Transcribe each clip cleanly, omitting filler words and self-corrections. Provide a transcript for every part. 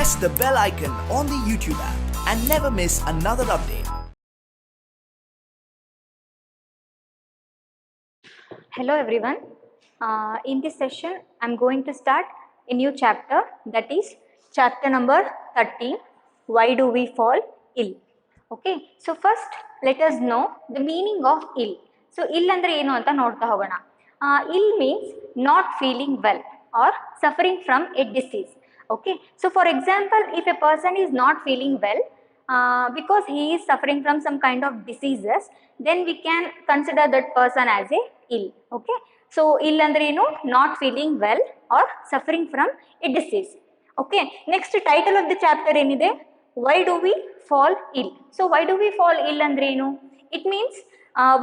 press the bell icon on the YouTube app and never miss another update. Hello everyone. In this session, I'm going to start a new chapter, that is chapter number 13, Why Do We Fall Ill? Okay, so first let us know the meaning of ill. So ill andre enu anta nodta hogona. Ill means not feeling well or suffering from a disease. Okay, so for example, if a person is not feeling well because he is suffering from some kind of diseases, then we can consider that person as a ill. Okay, so ill andre enu not feeling well or suffering from a disease. Okay, next title of the chapter enide, why do we fall ill? So why do we fall ill andre enu? It means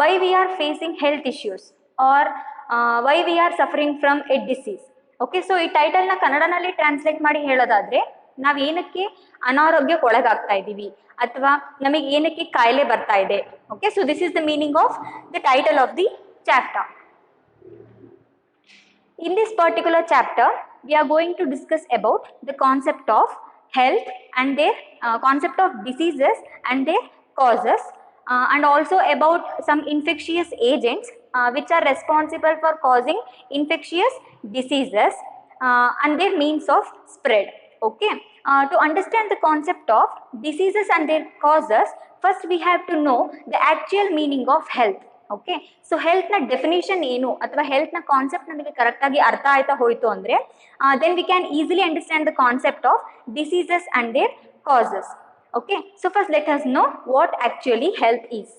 why we are facing health issues or why we are suffering from a disease. Okay, so ಈ title ನ ಕನ್ನಡನಲ್ಲಿ translate ಮಾಡಿ ಹೇಳೋದಾದ್ರೆ, ನಾವ್ ಏನಕ್ಕೆ ಅನಾರೋಗ್ಯಕ್ಕೆ ಒಳಗಾಗ್ತಾ ಇದೀವಿ ಅಥವಾ ನಮಗೆ ಏನಕ್ಕೆ ಕಾಯಿಲೆ ಬರ್ತಾ ಇದೆ. Okay, so this is the meaning of the title of the chapter. In this particular chapter, we are going to discuss about the concept of health and their concept of diseases and their causes, and also about some infectious agents which are responsible for causing infectious diseases and their means of spread. Okay, to understand the concept of diseases and their causes, first we have to know the actual meaning of health. Okay, so ಹೆಲ್ತ್ನ definition ಏನು ಅಥವಾ ಹೆಲ್ತ್ನ concept ನಮಗೆ ಕರೆಕ್ಟಾಗಿ ಅರ್ಥ ಆಯ್ತಾ ಹೋಯಿತು ಅಂದರೆ then we can easily understand the concept of diseases and their causes. Okay, so first let us know what actually health is.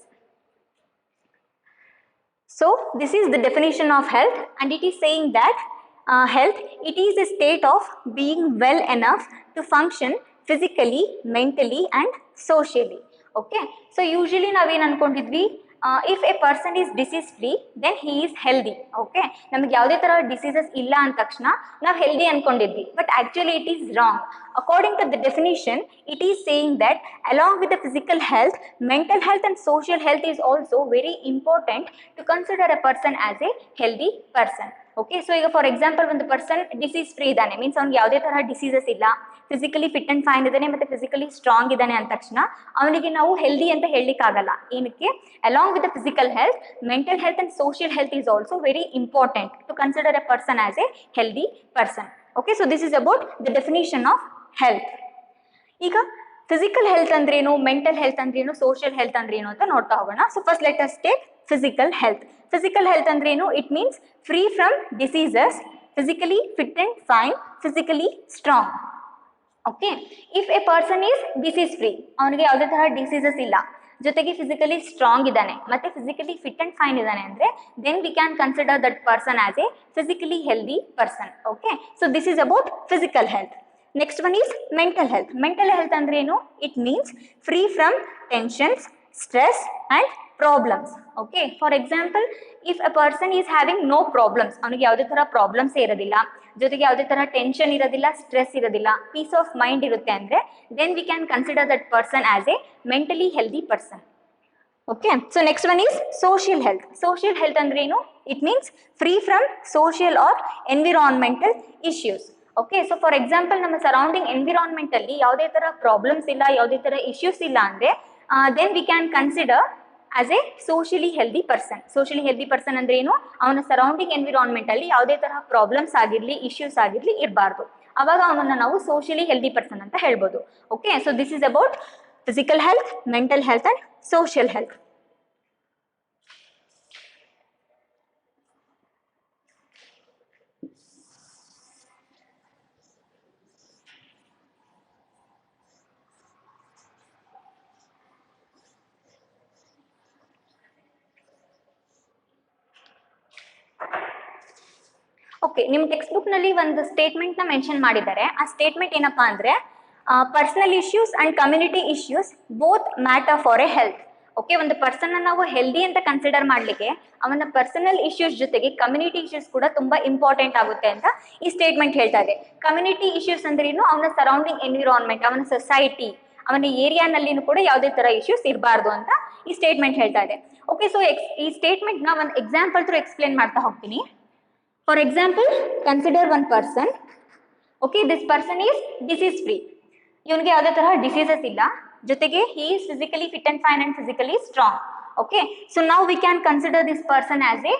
So this is the definition of health, and it is saying that health, it is a state of being well enough to function physically, mentally and socially. Okay, so usually ನಾವೇನು ಅನ್ಕೊಂಡಿದ್ವಿ, if a person is disease free then he is healthy. Okay, ನಮಗೆ ಯಾವುದೇ ತರ diseases ಇಲ್ಲ ಅಂದ ತಕ್ಷಣ ನಾವು healthy ಅನ್ಕೊಂಡಿದ್ವಿ, but actually it is wrong. According to the definition, it is saying that along with the physical health, mental health and social health is also very important to consider a person as a healthy person. Okay, so ಈಗ for example ಒಂದು person disease free ಇದ್ದಾನೆ, means ಅವ್ನಿಗೆ ಯಾವುದೇ ತರ diseases ಇಲ್ಲ, physically fit and fine ಇದ್ದಾನೆ ಮತ್ತೆ physically strong ಇದ್ದಾನೆ ಅಂದ ತಕ್ಷಣ ಅವನಿಗೆ ನಾವು ಹೆಲ್ದಿ ಅಂತ ಹೇಳಲಿಕ್ಕಾಗಲ್ಲ. ಏನಕ್ಕೆ? Along with the physical health, mental health and social health is also very important to consider a person as a healthy person. Okay, so this is about the definition of health. ಈಗ physical health ಅಂದ್ರೇನು, mental health ಅಂದ್ರೇನು, social health ಅಂದ್ರೇನು ಅಂತ ನೋಡ್ತಾ ಹೋಗೋಣ. So first let us take physical health. Physical health ಅಂದ್ರೇನು? It means free from diseases, physically fit and fine, physically strong. Okay, if A person is disease free, ಅವನಿಗೆ ಯಾವುದೇ ತರ diseases ಇಲ್ಲ, ಜೊತೆಗೆ ಫಿಸಿಕಲಿ ಸ್ಟ್ರಾಂಗ್ ಇದ್ದಾನೆ ಮತ್ತೆ ಫಿಸಿಕಲಿ ಫಿಟ್ ಅಂಡ್ ಫೈನ್ ಇದ್ದಾನೆ ಅಂದ್ರೆ then we can consider that person as a physically healthy person. Okay, so this is about physical health. Next one is mental health. Mental health ಅಂದ್ರೆ ಏನು? It means free from tensions, stress and problems. Okay, for example, if a person is having no problems, ಅವನಿಗೆ ಯಾವುದೇ ತರ problems ಇರೋದಿಲ್ಲ, ಜೊತೆಗೆ ಯಾವುದೇ ತರ tension ಇರೋದಿಲ್ಲ, ಸ್ಟ್ರೆಸ್ ಇರೋದಿಲ್ಲ, ಪೀಸ್ ಆಫ್ ಮೈಂಡ್ ಇರುತ್ತೆ ಅಂದ್ರೆ then we can consider that person as a mentally healthy person. Okay, so next one is social health. Social health ಅಂದ್ರೆ ಏನು? It means free from social or environmental issues. Okay, so for example, ನಮ್ಮ surrounding environment ಅಲ್ಲಿ ಯಾವುದೇ ತರ problems ಇಲ್ಲ, ಯಾವುದೇ ತರ issues ಇಲ್ಲ ಅಂದ್ರೆ then we can consider as a socially healthy person. Socially healthy person ಅಂದ್ರೆ ಏನು? ಅವನ ಸರೌಂಡಿಂಗ್ ಎನ್ವಿರಾನ್ಮೆಂಟ್ ಅಲ್ಲಿ ಯಾವುದೇ ತರ ಪ್ರಾಬ್ಲಮ್ಸ್ ಆಗಿರ್ಲಿ, ಇಶ್ಯೂಸ್ ಆಗಿರ್ಲಿ ಇರಬಾರ್ದು, ಅವಾಗ ಅವನನ್ನ ನಾವು ಸೋಷಿಯಲಿ ಹೆಲ್ದಿ ಪರ್ಸನ್ ಅಂತ ಹೇಳ್ಬೋದು. Okay, so this is about physical health, mental health and social health. Okay, ನಿಮ್ಮ ಟೆಕ್ಸ್ಟ್ ಬುಕ್ ನಲ್ಲಿ ಒಂದು ಸ್ಟೇಟ್ಮೆಂಟ್ ನ ಮೆನ್ಷನ್ ಮಾಡಿದ್ದಾರೆ. ಆ ಸ್ಟೇಟ್ಮೆಂಟ್ ಏನಪ್ಪಾ ಅಂದ್ರೆ, personal issues and community issues both matter for A health. Okay, ಒಂದು ಪರ್ಸನ್ ನಾವು ಹೆಲ್ದಿ ಅಂತ ಕನ್ಸಿಡರ್ ಮಾಡ್ಲಿಕ್ಕೆ ಅವನ ಪರ್ಸನಲ್ ಇಶ್ಯೂಸ್ ಜೊತೆಗೆ ಕಮ್ಯುನಿಟಿ ಇಶ್ಯೂಸ್ ಕೂಡ ತುಂಬಾ ಇಂಪಾರ್ಟೆಂಟ್ ಆಗುತ್ತೆ ಅಂತ ಈ ಸ್ಟೇಟ್ಮೆಂಟ್ ಹೇಳ್ತಾ ಇದೆ. ಕಮ್ಯುನಿಟಿ ಇಶ್ಯೂಸ್ ಅಂದ್ರೇನು? ಅವನ ಸರೌಂಡಿಂಗ್ ಎನ್ವಿರಾನ್ಮೆಂಟ್, ಅವನ ಸೊಸೈಟಿ, ಅವನ ಏರಿಯಾನಲ್ಲಿನೂ ಕೂಡ ಯಾವುದೇ ತರ ಇಶ್ಯೂಸ್ ಇರಬಾರ್ದು ಅಂತ ಈ ಸ್ಟೇಟ್ಮೆಂಟ್ ಹೇಳ್ತಾ ಇದೆ. ಓಕೆ, ಸೊ ಈ ಸ್ಟೇಟ್ಮೆಂಟ್ ನ ಒಂದು ಎಕ್ಸಾಂಪಲ್ ಥ್ರೂ ಎಕ್ಸ್ಪ್ಲೇನ್ ಮಾಡ್ತಾ ಹೋಗ್ತೀನಿ. For example, consider one person. Okay, this person is disease free. ಇವನಿಗೆ ಯಾವುದೇ ತರಹ ಡಿಸೀಸಸ್ ಇಲ್ಲ, ಜೊತೆಗೆ he is physically fit and fine and physically strong. Okay, so ನಾವು we can consider this person as a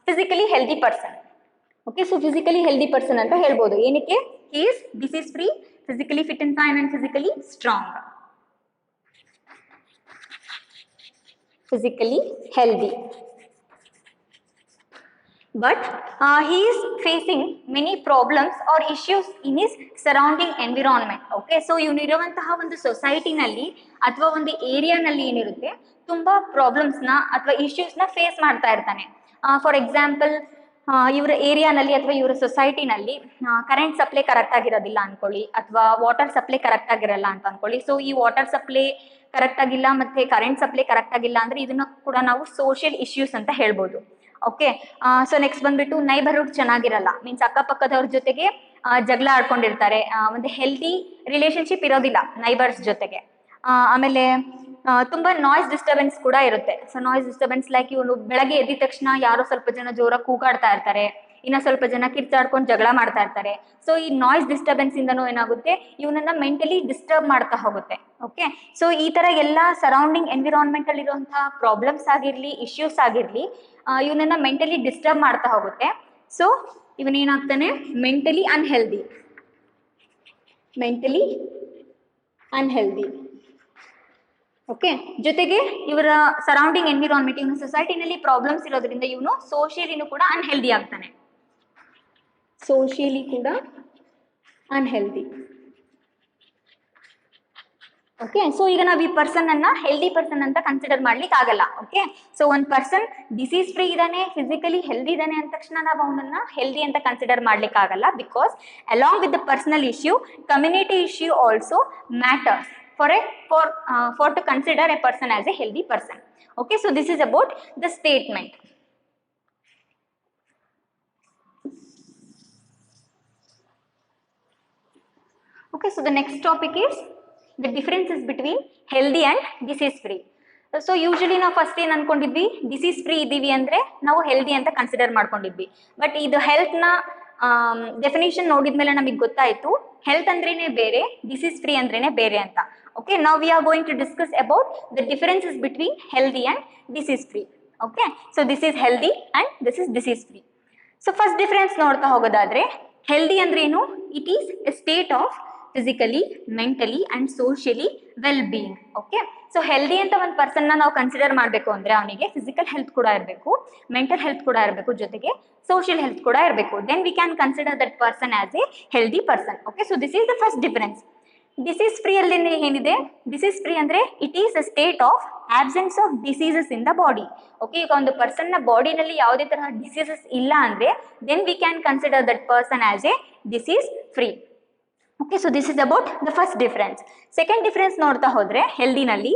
physically healthy person. Okay, so physically healthy person ಅಂತ ಹೇಳ್ಬೋದು. ಏನಕ್ಕೆ? He is disease free, physically fit and fine and physically strong. Physically healthy, but he is facing many problems or issues in his surrounding environment. Okay, so ಇವನು ಇರುವಂತಹ ಒಂದು ಸೊಸೈಟಿನಲ್ಲಿ ಅಥವಾ ಒಂದು ಏರಿಯಾನಲ್ಲಿ ಏನಿರುತ್ತೆ ತುಂಬಾ ಪ್ರಾಬ್ಲಮ್ಸ್ನ ಅಥವಾ ಇಶ್ಯೂಸ್ನ ಫೇಸ್ ಮಾಡ್ತಾ ಇರ್ತಾನೆ. ಫಾರ್ ಎಕ್ಸಾಂಪಲ್, ಇವರ ಏರಿಯಾನಲ್ಲಿ ಅಥವಾ ಇವರ ಸೊಸೈಟಿನಲ್ಲಿ ಕರೆಂಟ್ ಸಪ್ಲೈ ಕರೆಕ್ಟ್ ಆಗಿರೋದಿಲ್ಲ ಅನ್ಕೊಳ್ಳಿ, ಅಥವಾ ವಾಟರ್ ಸಪ್ಲೈ ಕರೆಕ್ಟ್ ಆಗಿರಲ್ಲ ಅಂತ ಅನ್ಕೊಳ್ಳಿ. ಸೊ ಈ ವಾಟರ್ ಸಪ್ಲೈ ಕರೆಕ್ಟ್ ಆಗಿಲ್ಲ ಮತ್ತೆ ಕರೆಂಟ್ ಸಪ್ಲೈ ಕರೆಕ್ಟ್ ಆಗಿಲ್ಲ ಅಂದ್ರೆ ಇದನ್ನ ಕೂಡ ನಾವು ಸೋಷಿಯಲ್ ಇಶ್ಯೂಸ್ ಅಂತ ಹೇಳ್ಬೋದು. ಓಕೆ, ಸೊ ನೆಕ್ಸ್ಟ್ ಬಂದ್ಬಿಟ್ಟು ನೈಬರ್ಹುಡ್ ಚೆನ್ನಾಗಿರಲ್ಲ, ಮೀನ್ಸ್ ಅಕ್ಕಪಕ್ಕದವ್ರ ಜೊತೆಗೆ ಜಗಳ ಆಡ್ಕೊಂಡಿರ್ತಾರೆ, ಒಂದು ಹೆಲ್ದಿ ರಿಲೇಶನ್ಶಿಪ್ ಇರೋದಿಲ್ಲ ನೈಬರ್ಸ್ ಜೊತೆಗೆ. ಆಮೇಲೆ ತುಂಬಾ ನಾಯ್ಸ್ ಡಿಸ್ಟರ್ಬೆನ್ಸ್ ಕೂಡ ಇರುತ್ತೆ. ಸೊ ನಾಯ್ಸ್ ಡಿಸ್ಟರ್ಬೆನ್ಸ್ ಲೈಕ್ ಇವನು ಬೆಳಗ್ಗೆ ಎದ್ದ ತಕ್ಷಣ ಯಾರೋ ಸ್ವಲ್ಪ ಜನ ಜೋರಾಗಿ ಕೂಗಾಡ್ತಾ ಇರ್ತಾರೆ, ಇನ್ನ ಸ್ವಲ್ಪ ಜನ ಕಿರ್ಚಾಡ್ಕೊಂಡು ಜಗಳ ಮಾಡ್ತಾ ಇರ್ತಾರೆ. ಸೊ ಈ ನಾಯ್ಸ್ ಡಿಸ್ಟರ್ಬೆನ್ಸ್ ಇಂದನೂ ಏನಾಗುತ್ತೆ, ಇವನನ್ನ ಮೆಂಟಲಿ ಡಿಸ್ಟರ್ಬ್ ಮಾಡ್ತಾ ಹೋಗುತ್ತೆ. ಓಕೆ, ಸೊ ಈ ತರ ಎಲ್ಲ ಸರೌಂಡಿಂಗ್ ಎನ್ವಿರಾನ್ಮೆಂಟ್ ಅಲ್ಲಿ ಇರುವಂತಹ ಪ್ರಾಬ್ಲಮ್ಸ್ ಆಗಿರ್ಲಿ, ಇಶ್ಯೂಸ್ ಆಗಿರ್ಲಿ, ಇವನನ್ನ ಮೆಂಟಲಿ ಡಿಸ್ಟರ್ಬ್ ಮಾಡ್ತಾ ಹೋಗುತ್ತೆ. ಸೊ ಇವನೇನಾಗ್ತಾನೆ mentally unhealthy. Mentally unhealthy. Okay, ಜೊತೆಗೆ ಇವರ ಸರೌಂಡಿಂಗ್ ಎನ್ವಿರಾನ್ಮೆಂಟ್, ಇವನ ಸೊಸೈಟಿನಲ್ಲಿ ಪ್ರಾಬ್ಲಮ್ಸ್ ಇರೋದ್ರಿಂದ ಇವನು ಸೋಷಿಯಲಿನೂ ಕೂಡ ಅನ್ಹೆಲ್ದಿ ಆಗ್ತಾನೆ. ಸೋಷಿಯಲಿ ಕೂಡ ಅನ್ಹೆಲ್ದಿ. ಓಕೆ, ಸೊ ಈಗ ನಾವು ಈ ಪರ್ಸನ್ ಅನ್ನ ಹೆಲ್ದಿ ಪರ್ಸನ್ ಅಂತ ಕನ್ಸಿಡರ್ ಮಾಡ್ಲಿಕ್ಕೆ ಆಗಲ್ಲ. ಓಕೆ, ಸೊ ಒಂದು ಪರ್ಸನ್ ಡಿಸೀಸ್ ಫ್ರೀ ಇದ್ದಾನೆ, ಫಿಸಿಕಲಿ ಹೆಲ್ದಿ ಇದ್ದಾನೆ ಅಂದ ತಕ್ಷಣ ನಾವು ಅವನನ್ನ ಹೆಲ್ದಿ ಅಂತ ಕನ್ಸಿಡರ್ ಮಾಡ್ಲಿಕ್ಕೆ ಆಗಲ್ಲ. Because along with the personal issue, community issue also matters for to consider a person as a healthy person. Okay, so this is about the statement. Okay, so the next topic is the differences between healthy and disease free. So usually ನಾವು first ಏನು ಅನ್ಕೊಂಡಿದ್ವಿ, disease free ಇದ್ದೀವಿ ಅಂದರೆ ನಾವು healthy ಅಂತ consider ಮಾಡ್ಕೊಂಡಿದ್ವಿ. But ಇದು ಹೆಲ್ತ್ನ definition ನೋಡಿದ್ಮೇಲೆ ನಮಗೆ ಗೊತ್ತಾಯಿತು ಹೆಲ್ತ್ ಅಂದ್ರೇನೆ ಬೇರೆ, ಡಿಸೀಸ್ ಫ್ರೀ ಅಂದ್ರೇನೆ ಬೇರೆ ಅಂತ. Okay, now we are going to discuss about the differences between healthy and disease free. Okay, so this is healthy and this is disease free. So first difference ನೋಡ್ತಾ ಹೋಗೋದಾದ್ರೆ, healthy ಅಂದ್ರೆ ಏನು? It is a state of physically, mentally and socially well being. Okay, so healthy ಅಂತ ಒಂದು ಪರ್ಸನ್ನ ನಾವು consider ಮಾಡಬೇಕು ಅಂದರೆ ಅವನಿಗೆ ಫಿಸಿಕಲ್ ಹೆಲ್ತ್ ಕೂಡ ಇರಬೇಕು, ಮೆಂಟಲ್ ಹೆಲ್ತ್ ಕೂಡ ಇರಬೇಕು, ಜೊತೆಗೆ ಸೋಷಿಯಲ್ ಹೆಲ್ತ್ ಕೂಡ ಇರಬೇಕು. Then we can consider that person as a healthy person. Okay, so this is the first difference. Disease free ಅಲ್ಲಿ ಏನಿದೆ, ಡಿಸೀಸ್ ಫ್ರೀ ಅಂದರೆ it is a state of absence of diseases in the body. Okay, ಈಗ ಒಂದು ಪರ್ಸನ್ನ ಬಾಡಿನಲ್ಲಿ ಯಾವುದೇ ತರಹ diseases ಇಲ್ಲ ಅಂದರೆ then we can consider that person as a disease free. Okay, so this is about the first difference. Second difference ನೋಡ್ತಾ ಹೋದರೆ, ಹೆಲ್ದಿನಲ್ಲಿ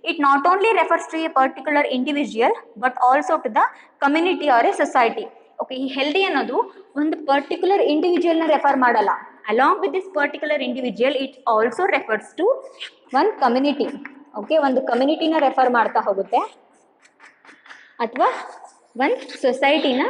it not only refers to a particular individual but also to the community or a society. Okay, ಈ healthy ಅನ್ನೋದು ಒಂದು particular ಇಂಡಿವಿಜುವಲ್ನ refer ಮಾಡಲ್ಲ. Along with this particular individual it also refers to one community. Okay, ಒಂದು ಕಮ್ಯುನಿಟಿನ refer ಮಾಡ್ತಾ ಹೋಗುತ್ತೆ ಅಥವಾ ಒಂದು ಸೊಸೈಟಿನ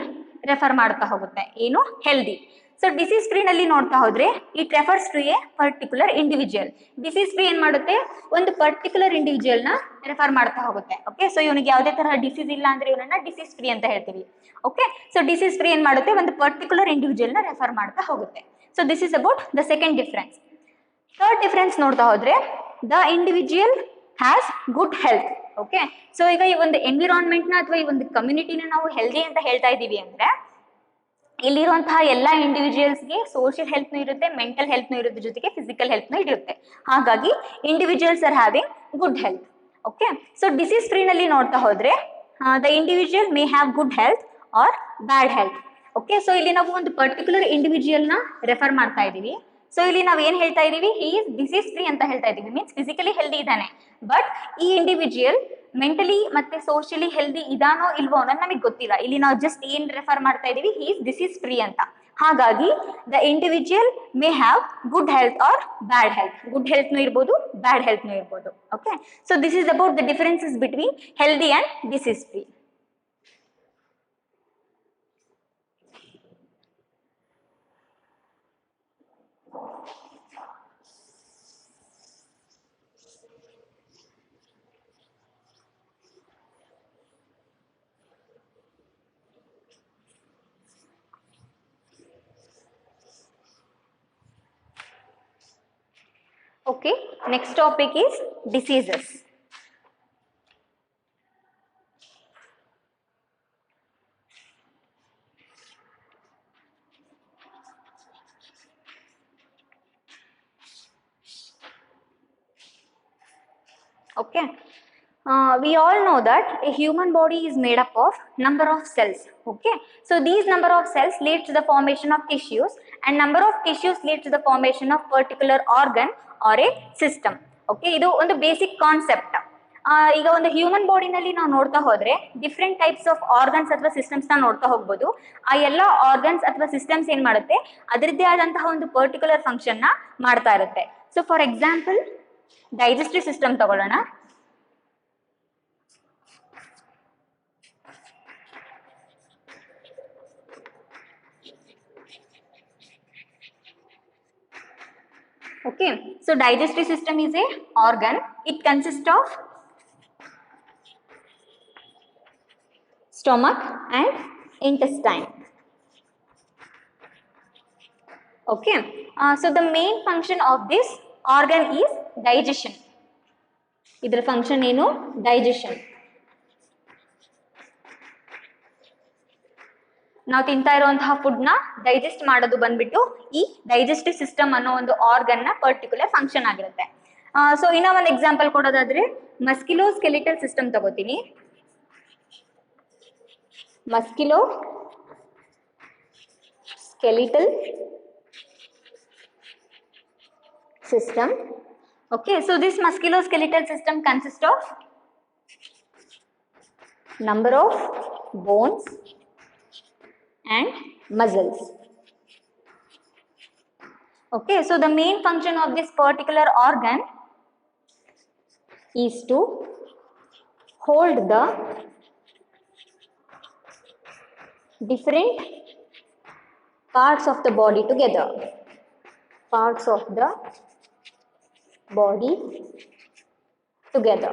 ರೆಫರ್ ಮಾಡ್ತಾ ಹೋಗುತ್ತೆ. ಏನು? ಹೆಲ್ದಿ. ಸೊ ಡಿಸೀಸ್ ಫ್ರೀನಲ್ಲಿ ನೋಡ್ತಾ ಹೋದ್ರೆ it refers to a particular individual. Disease free ಏನು ಮಾಡುತ್ತೆ? ಒಂದು ಪರ್ಟಿಕ್ಯುಲರ್ ಇಂಡಿವಿಜುವಲ್ನ ರೆಫರ್ ಮಾಡ್ತಾ ಹೋಗುತ್ತೆ. ಓಕೆ, ಸೊ ಇವನಿಗೆ ಯಾವುದೇ ತರಹ ಡಿಸೀಸ್ ಇಲ್ಲ ಅಂದ್ರೆ ಇವನನ್ನ ಡಿಸೀಸ್ ಫ್ರೀ ಅಂತ ಹೇಳ್ತೀವಿ. ಓಕೆ, ಸೊ ಡಿಸೀಸ್ ಫ್ರೀ ಏನು ಮಾಡುತ್ತೆ? ಒಂದು ಪರ್ಟಿಕ್ಯುಲರ್ ಇಂಡಿವಿಜುವಲ್ನ ರೆಫರ್ ಮಾಡ್ತಾ ಹೋಗುತ್ತೆ. So this is about the second difference. Third difference ನೋಡ್ತಾ ಹೋದ್ರೆ, the individual has good health. Okay, so ಈಗ ಈ ಒಂದು ಎನ್ವಿರಾನ್ಮೆಂಟ್ನ ಅಥವಾ ಈ ಒಂದು ಕಮ್ಯುನಿಟಿನ ನಾವು ಹೆಲ್ದಿ ಅಂತ ಹೇಳ್ತಾ ಇದ್ದೀವಿ ಅಂದ್ರೆ ಇಲ್ಲಿರುವಂತಹ ಎಲ್ಲ ಇಂಡಿವಿಜುವಲ್ಸ್ಗೆ ಸೋಷಿಯಲ್ ಹೆಲ್ತ್ನೂ ಇರುತ್ತೆ, ಮೆಂಟಲ್ ಹೆಲ್ತ್ನೂ ಇರುತ್ತೆ, ಜೊತೆಗೆ ಫಿಸಿಕಲ್ ಹೆಲ್ತ್ನೂ ಇರುತ್ತೆ. ಹಾಗಾಗಿ individuals are having good health. Okay, so disease ಫ್ರೀನಲ್ಲಿ ನೋಡ್ತಾ ಹೋದ್ರೆ the individual may have good health or bad health. Okay, so ಇಲ್ಲಿ ನಾವು ಒಂದು ಪರ್ಟಿಕ್ಯುಲರ್ ಇಂಡಿವಿಜುವಲ್ನ ರೆಫರ್ ಮಾಡ್ತಾ ಇದ್ದೀವಿ. ಸೊ ಇಲ್ಲಿ ನಾವು ಏನು ಹೇಳ್ತಾ ಇದ್ದೀವಿ? ಹಿ ಈಸ್ ಡಿಸೀಸ್ ಫ್ರೀ ಅಂತ ಹೇಳ್ತಾ ಇದ್ದೀವಿ, ಮೀನ್ಸ್ ಫಿಸಿಕಲಿ ಹೆಲ್ದಿ ಇದ್ದಾನೆ. ಬಟ್ ಈ ಇಂಡಿವಿಜುವಲ್ ಮೆಂಟಲಿ ಮತ್ತೆ ಸೋಷಿಯಲಿ ಹೆಲ್ದಿ ಇದಾನೋ ಇಲ್ವೋ ಅನ್ನೋದು ನಮಗೆ ಗೊತ್ತಿಲ್ಲ. ಇಲ್ಲಿ ನಾವು ಜಸ್ಟ್ ಏನು ರೆಫರ್ ಮಾಡ್ತಾ ಇದ್ದೀವಿ? ಹಿ ಈಸ್ ಡಿಸೀಸ್ ಫ್ರೀ ಅಂತ. ಹಾಗಾಗಿ the individual may have good health or bad health. Good ಹೆಲ್ತ್ನೂ ಇರ್ಬೋದು, ಬ್ಯಾಡ್ ಹೆಲ್ತ್ನೂ ಇರ್ಬೋದು. Okay, so this is about the differences between healthy and disease free. Okay, next topic is diseases. Okay, we all know that a human body is made up of number of cells. Okay, so these number of cells leads to the formation of tissues, and number of tissues leads to the formation of particular organ or a system. Okay, ಇದು ಒಂದು basic concept. ಈಗ ಒಂದು human ಬಾಡಿನಲ್ಲಿ ನಾವು ನೋಡ್ತಾ ಹೋದ್ರೆ different types of organs ಅಥವಾ systems ನ ನೋಡ್ತಾ ಹೋಗ್ಬೋದು. ಆ ಎಲ್ಲ ಆರ್ಗನ್ಸ್ ಅಥವಾ ಸಿಸ್ಟಮ್ಸ್ ಏನ್ ಮಾಡುತ್ತೆ, ಅದರದ್ದೇ ಆದಂತಹ ಒಂದು ಪರ್ಟಿಕ್ಯುಲರ್ ಫಂಕ್ಷನ್ ನ ಮಾಡ್ತಾ ಇರುತ್ತೆ. So for example digestive system ತಗೊಳ್ಳೋಣ. Okay, so digestive system is a organ. It consists of stomach and intestine. Okay, so the main function of this organ is digestion. ಇದರ ಫಂಕ್ಷನ್ ಏನು? Digestion. ನಾವು ತಿಂತಾ ಇರುವಂತಹ food ನ digest ಮಾಡೋದು ಬಂದ್ಬಿಟ್ಟು ಈ ಡೈಜೆಸ್ಟಿವ್ ಸಿಸ್ಟಮ್ ಅನ್ನೋ ಒಂದು ಆರ್ಗನ್ ನ ಪರ್ಟಿಕ್ಯುಲರ್ ಫಂಕ್ಷನ್ ಆಗಿರುತ್ತೆ. ಸೊ ಇನ್ನೂ ಒಂದು ಎಕ್ಸಾಂಪಲ್ ಕೊಡೋದಾದ್ರೆ ಮಸ್ಕ್ಯುಲೋ ಸ್ಕೆಲಿಟಲ್ ಸಿಸ್ಟಮ್ ತಗೋತೀನಿ. ಮಸ್ಕ್ಯುಲೋ skeletal system. Okay, so this musculoskeletal system consists of number of bones and muscles. Okay, so the main function of this particular organ is to hold the different parts of the body together. Parts of the body together.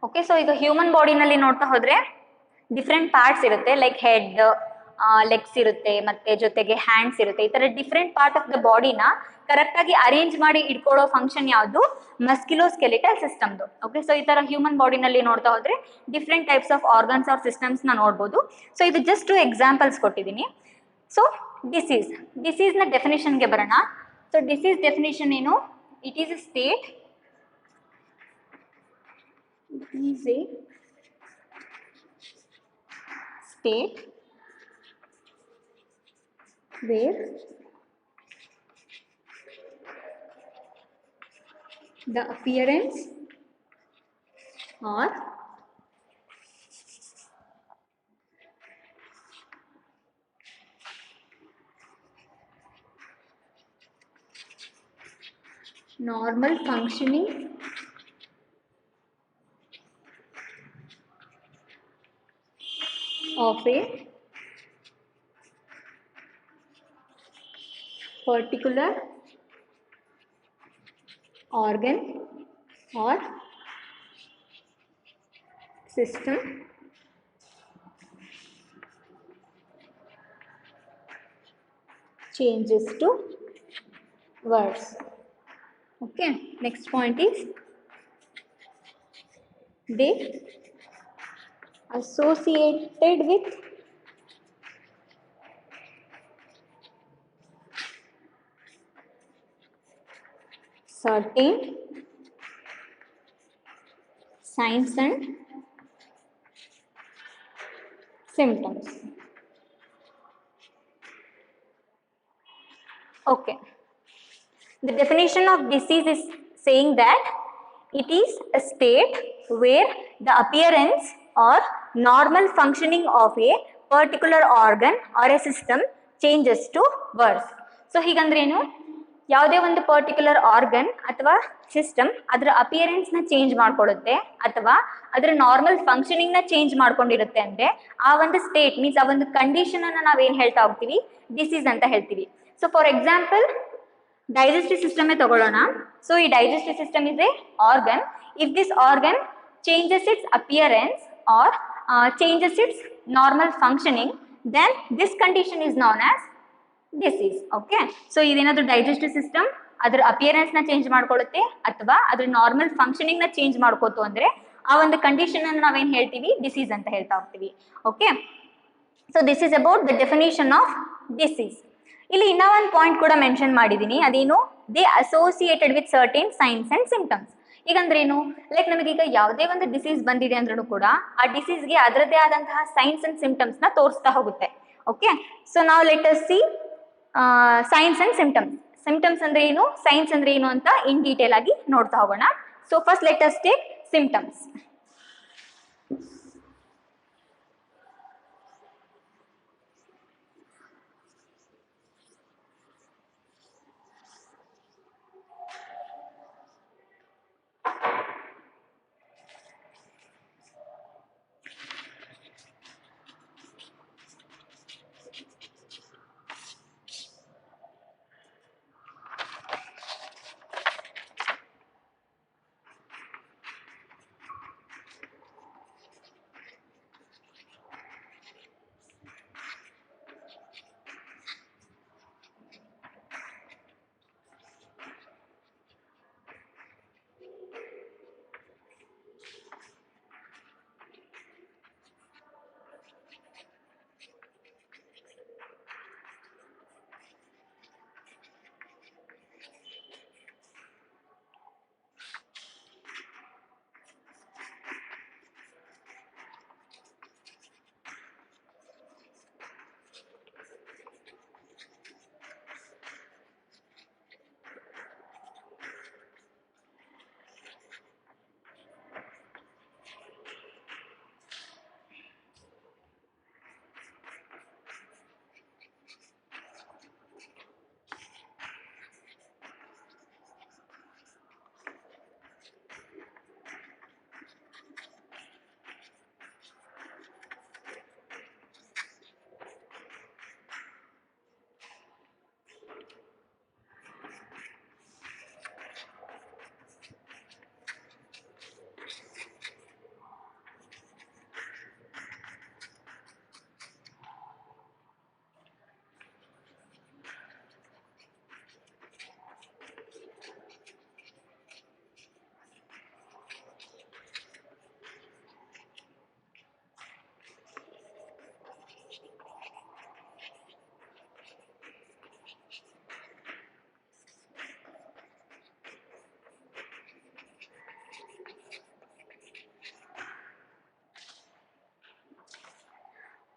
Okay, so ಈಗ human ಬಾಡಿನಲ್ಲಿ ನೋಡ್ತಾ ಹೋದ್ರೆ different parts ಇರುತ್ತೆ, like head, legs ಇರುತ್ತೆ, ಮತ್ತೆ ಜೊತೆಗೆ hands ಇರುತ್ತೆ. ಈ ತರ ಡಿಫ್ರೆಂಟ್ ಪಾರ್ಟ್ ಆಫ್ ದ ಬಾಡಿನ ಕರೆಕ್ಟ್ ಆಗಿ ಅರೇಂಜ್ ಮಾಡಿ ಇಟ್ಕೊಳ್ಳೋ ಫಂಕ್ಷನ್ ಯಾವುದು? ಮಸ್ಕ್ಯುಲೋಸ್ಕೆಲಿಟಲ್ ಸಿಸ್ಟಮ್ದು. ಓಕೆ, ಸೊ ಈ ತರ ಹ್ಯೂಮನ್ ಬಾಡಿನಲ್ಲಿ ನೋಡ್ತಾ ಹೋದ್ರೆ different types of organs or systems ನ ನೋಡ್ಬೋದು. ಸೊ ಇದು ಜಸ್ಟ್ ಎಕ್ಸಾಂಪಲ್ಸ್ ಕೊಟ್ಟಿದ್ದೀನಿ. ಸೊ ಡಿಸೀಸ್ ನ ಡೆಫಿನೇಷನ್ ಗೆ ಬರೋಣ. ಸೊ ಡಿಸೀಸ್ ಡೆಫಿನೇಷನ್ ಏನು? It is a state, where the appearance or normal functioning of a particular organ or system changes to words. Okay, next point is they associated with certain signs and symptoms. Okay, the definition of disease is saying that it is a state where the appearance or normal functioning of a particular organ or a system changes to worse. So ಹೀಗಂದ್ರೆ ಏನು? ಯಾವುದೇ ಒಂದು particular organ ಅಥವಾ system ಅದರ appearance ನ change ಮಾಡ್ಕೊಳ್ಳುತ್ತೆ ಅಥವಾ ಅದರ normal functioning ನ ಚೇಂಜ್ ಮಾಡ್ಕೊಂಡಿರುತ್ತೆ ಅಂದ್ರೆ ಆ ಒಂದು ಸ್ಟೇಟ್ ಮೀನ್ಸ್ ಆ ಒಂದು ಕಂಡೀಷನ್ ಅನ್ನ ನಾವೇನ್ ಹೇಳ್ತಾ ಹೋಗ್ತೀವಿ? ಡಿಸೀಸ್ ಅಂತ ಹೇಳ್ತೀವಿ. So for example digestive system ತಗೊಳ್ಳೋಣ. ಸೊ ಈ digestive system is A organ. If this organ changes its appearance or changes its normal functioning, then this condition is known as disease. Okay, so ಇದೇನಾದ್ರು digestive system ಅದ್ರ appearance ನ change ಮಾಡ್ಕೊಳ್ಳುತ್ತೆ ಅಥವಾ ಅದ್ರ normal functioning ನ change ಮಾಡ್ಕೋತು ಅಂದ್ರೆ ಆ ಒಂದು ಕಂಡೀಷನ್ ಅನ್ನು ನಾವೇನ್ ಹೇಳ್ತೀವಿ, ಡಿಸೀಸ್ ಅಂತ ಹೇಳ್ತಾ ಹೋಗ್ತೀವಿ. Okay, so this is about the definition of disease. ಇಲ್ಲಿ ಇನ್ನೂ ಒಂದು ಪಾಯಿಂಟ್ ಕೂಡ ಮೆನ್ಷನ್ ಮಾಡಿದ್ದೀನಿ, ಅದೇನು, they associated with certain signs and symptoms. ಈಗಂದ್ರೇನು, ಲೈಕ್ ನಮಗೀಗ ಯಾವುದೇ ಒಂದು ಡಿಸೀಸ್ ಬಂದಿದೆ ಅಂದ್ರೂ ಕೂಡ ಆ ಡಿಸೀಸ್ಗೆ ಅದರದ್ದೇ ಆದಂತಹ ಸೈನ್ಸ್ ಅಂಡ್ ಸಿಂಪ್ಟಮ್ಸ್ ನ ತೋರಿಸ್ತಾ ಹೋಗುತ್ತೆ. ಓಕೆ, ಸೊ ನಾವು let us see science and symptoms. Symptoms ಅಂದ್ರೆ ಏನು, ಸೈನ್ಸ್ ಅಂದ್ರೆ ಏನು ಅಂತ ಇನ್ ಡೀಟೇಲ್ ಆಗಿ ನೋಡ್ತಾ ಹೋಗೋಣ. So first let us take symptoms.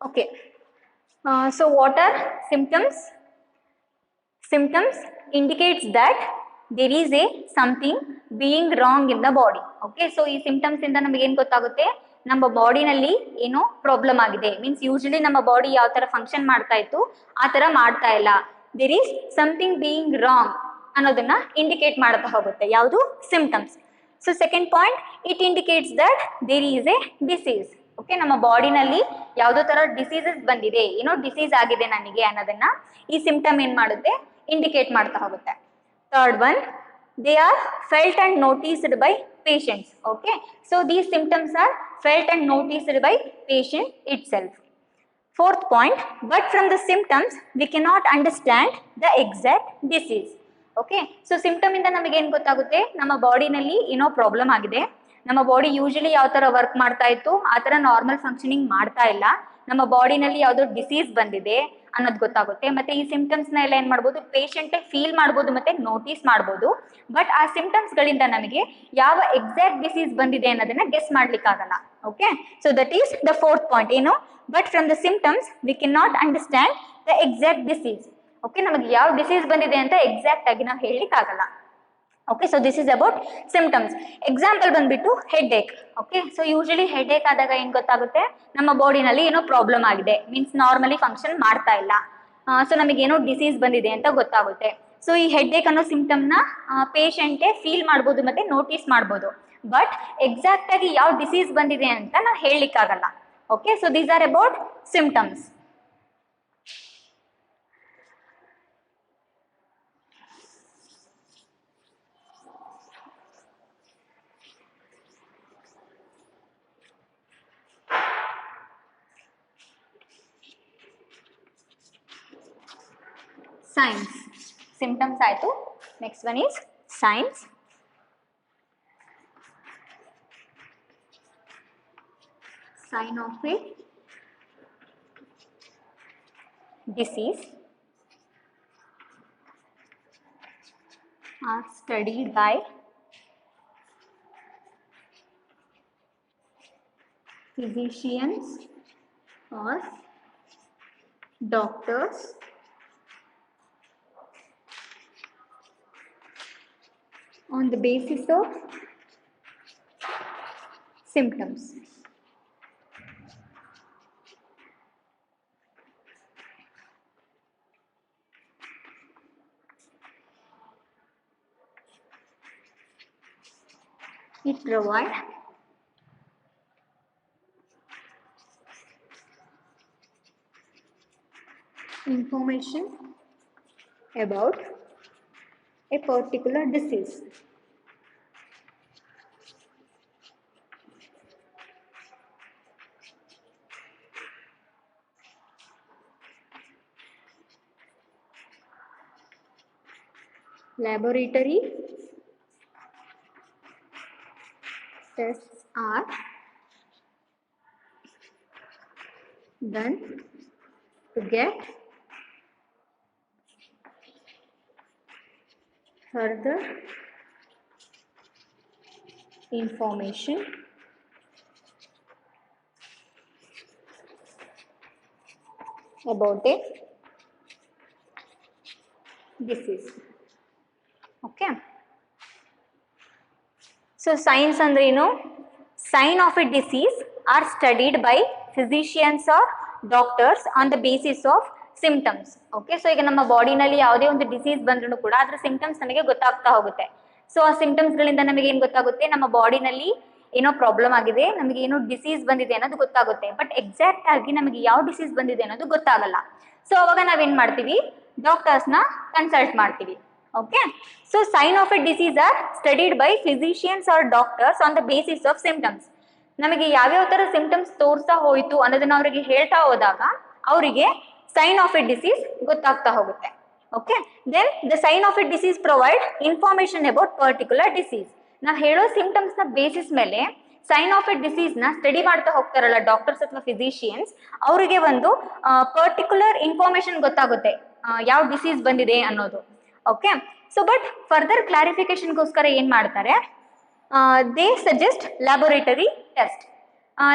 Okay, so what are symptoms? Symptoms indicates that there is a something being wrong in the body. Okay, so ಈ symptoms ಇಂದ ನಮಗೆ ಏನು ಗೊತ್ತಾಗುತ್ತೆ, ನಮ್ಮ ಬಾಡಿನಲ್ಲಿ ಏನೋ ಪ್ರಾಬ್ಲಮ್ ಆಗಿದೆ. ಮೀನ್ಸ್ ಯೂಶಲಿ ನಮ್ಮ ಬಾಡಿ ಯಾವ ತರ ಫಂಕ್ಷನ್ ಮಾಡ್ತಾ ಇತ್ತು ಆ ತರ ಮಾಡ್ತಾ ಇಲ್ಲ. There is something being wrong ಅನ್ನೋದನ್ನ ಇಂಡಿಕೇಟ್ ಮಾಡ್ತಾ ಹೋಗುತ್ತೆ. ಯಾವುದು, symptoms. So second point, it indicates that there is a disease. Okay, ನಮ್ಮ ಬಾಡಿನಲ್ಲಿ ಯಾವುದೋ ತರ ಡಿಸೀಸಸ್ ಬಂದಿದೆ, ಏನೋ ಡಿಸೀಸ್ ಆಗಿದೆ ನನಗೆ ಅನ್ನೋದನ್ನ ಈ ಸಿಂಪ್ಟಮ್ ಏನ್ ಮಾಡುತ್ತೆ, ಇಂಡಿಕೇಟ್ ಮಾಡ್ತಾ ಹೋಗುತ್ತೆ. Third one, they are felt and noticed by patients. Okay, so these symptoms are felt and noticed by patient itself. Fourth point, but from the symptoms we cannot understand the exact disease. Okay, so symptom ಇಂದ ನಮಗೆ ಏನು ಗೊತ್ತಾಗುತ್ತೆ, ನಮ್ಮ ಬಾಡಿನಲ್ಲಿ ಏನೋ problem ಆಗಿದೆ, ನಮ್ಮ body usually ಯಾವ ತರ ವರ್ಕ್ ಮಾಡ್ತಾ ಇತ್ತು ಆ ತರ ನಾರ್ಮಲ್ ಫಂಕ್ಷನಿಂಗ್ ಮಾಡ್ತಾ ಇಲ್ಲ, ನಮ್ಮ ಬಾಡಿನಲ್ಲಿ ಯಾವುದೋ ಡಿಸೀಸ್ ಬಂದಿದೆ ಅನ್ನೋದು ಗೊತ್ತಾಗುತ್ತೆ. ಮತ್ತೆ ಈ ಸಿಂಪ್ಟಮ್ಸ್ ನ ಎಲ್ಲ ಏನ್ ಮಾಡ್ಬೋದು, ಪೇಷಂಟ್ ಫೀಲ್ ಮಾಡ್ಬೋದು ಮತ್ತೆ ನೋಟಿಸ್ ಮಾಡ್ಬೋದು. ಬಟ್ ಆ ಸಿಂಪ್ಟಮ್ಸ್ ಗಳಿಂದ ನಮಗೆ ಯಾವ ಎಕ್ಸಾಕ್ಟ್ ಡಿಸೀಸ್ ಬಂದಿದೆ ಅನ್ನೋದನ್ನ ಗೆಸ್ ಮಾಡ್ಲಿಕ್ಕೆ ಆಗಲ್ಲ. Okay, so that is the fourth point. ಏನು, but from the symptoms we can not understand the exact disease. Okay, ನಮಗೆ ಯಾವ ಡಿಸೀಸ್ ಬಂದಿದೆ ಅಂತ ಎಕ್ಸಾಕ್ಟ್ ಆಗಿ ನಾವು ಹೇಳಲಿಕ್ಕೆ ಆಗಲ್ಲ. Okay, so this is about symptoms. Example ಬಂದ್ಬಿಟ್ಟು ಹೆಡ್ ಏಕ್. ಓಕೆ, ಸೊ ಯೂಶಲಿ ಹೆಡ್ ಏಕ್ ಆದಾಗ ಏನ್ ಗೊತ್ತಾಗುತ್ತೆ, ನಮ್ಮ ಬಾಡಿನಲ್ಲಿ ಏನೋ ಪ್ರಾಬ್ಲಮ್ ಆಗಿದೆ, ಮೀನ್ಸ್ ನಾರ್ಮಲಿ ಫಂಕ್ಷನ್ ಮಾಡ್ತಾ ಇಲ್ಲ, ಸೊ ನಮಗೆ ಏನೋ ಡಿಸೀಸ್ ಬಂದಿದೆ ಅಂತ ಗೊತ್ತಾಗುತ್ತೆ. ಸೊ ಈ ಹೆಡ್ ಏಕ್ ಅನ್ನೋ ಸಿಂಪ್ಟಮ್ನ ಪೇಷಂಟೇ ಫೀಲ್ ಮಾಡ್ಬೋದು ಮತ್ತೆ ನೋಟಿಸ್ ಮಾಡ್ಬೋದು. ಬಟ್ ಎಕ್ಸಾಕ್ಟ್ ಆಗಿ ಯಾವ ಡಿಸೀಸ್ ಬಂದಿದೆ ಅಂತ ನಾವು ಹೇಳಲಿಕ್ಕಾಗಲ್ಲ. Okay, so these are about symptoms. signs. Symptoms ಆಯಿತು. Next one is signs. Sign of a disease are studied by physicians or doctors on the basis of symptoms. It provides information about a particular disease. Laboratory tests are done to get further information about a disease. Okay. So signs ಅಂದ್ರೆ ಏನು? Sign of a disease are studied by physicians or doctors on the basis of symptoms. Okay, so ಈಗ ನಮ್ಮ ಬಾಡಿನಲ್ಲಿ ಯಾವುದೇ ಒಂದು disease ಬಂದ್ರೂ ಕೂಡ ಅದರ symptoms ನಮಗೆ ಗೊತ್ತಾಗ್ತಾ ಹೋಗುತ್ತೆ. ಸೊ ಆ ಸಿಂಪ್ಟಮ್ಸ್ಗಳಿಂದ ನಮಗೆ ಏನು ಗೊತ್ತಾಗುತ್ತೆ? ನಮ್ಮ ಬಾಡಿನಲ್ಲಿ ಏನೋ ಪ್ರಾಬ್ಲಮ್ ಆಗಿದೆ, ನಮಗೆ ಏನೋ ಡಿಸೀಸ್ ಬಂದಿದೆ ಅನ್ನೋದು ಗೊತ್ತಾಗುತ್ತೆ. ಬಟ್ ಎಕ್ಸಾಕ್ಟ್ ಆಗಿ ನಮಗೆ ಯಾವ ಡಿಸೀಸ್ ಬಂದಿದೆ ಅನ್ನೋದು ಗೊತ್ತಾಗಲ್ಲ. ಸೊ ಅವಾಗ ನಾವೇನು ಮಾಡ್ತೀವಿ? ಡಾಕ್ಟರ್ಸ್ನ ಕನ್ಸಲ್ಟ್ ಮಾಡ್ತೀವಿ. Okay, so sign of a disease are studied by physicians or doctors on the basis of symptoms. ನಮಗೆ ಯಾವ್ಯಾವ ಥರ ಸಿಂಪ್ಟಮ್ಸ್ ತೋರಿಸ್ತಾ ಹೋಯಿತು ಅನ್ನೋದನ್ನ ಅವರಿಗೆ ಹೇಳ್ತಾ ಹೋದಾಗ ಅವರಿಗೆ ಸೈನ್ ಆಫ್ ಎ ಡಿಸೀಸ್ ಗೊತ್ತಾಗ್ತಾ ಹೋಗುತ್ತೆ. Okay, then the sign of a disease provide information about particular disease. ನಾವು ಹೇಳೋ ಸಿಂಪ್ಟಮ್ಸ್ನ ಬೇಸಿಸ್ ಮೇಲೆ ಸೈನ್ ಆಫ್ ಎ ಡಿಸೀಸ್ನ ಸ್ಟಡಿ ಮಾಡ್ತಾ ಹೋಗ್ತಾರಲ್ಲ ಡಾಕ್ಟರ್ಸ್ ಅಥವಾ ಫಿಸಿಷಿಯನ್ಸ್, ಅವರಿಗೆ ಒಂದು ಪರ್ಟಿಕ್ಯುಲರ್ ಇನ್ಫಾರ್ಮೇಶನ್ ಗೊತ್ತಾಗುತ್ತೆ ಯಾವ ಡಿಸೀಸ್ ಬಂದಿದೆ ಅನ್ನೋದು. ಓಕೆ, ಸೊ ಬಟ್ ಫರ್ದರ್ ಕ್ಲಾರಿಫಿಕೇಶನ್ಗೋಸ್ಕರ ಏನು ಮಾಡ್ತಾರೆ? They suggest laboratory test.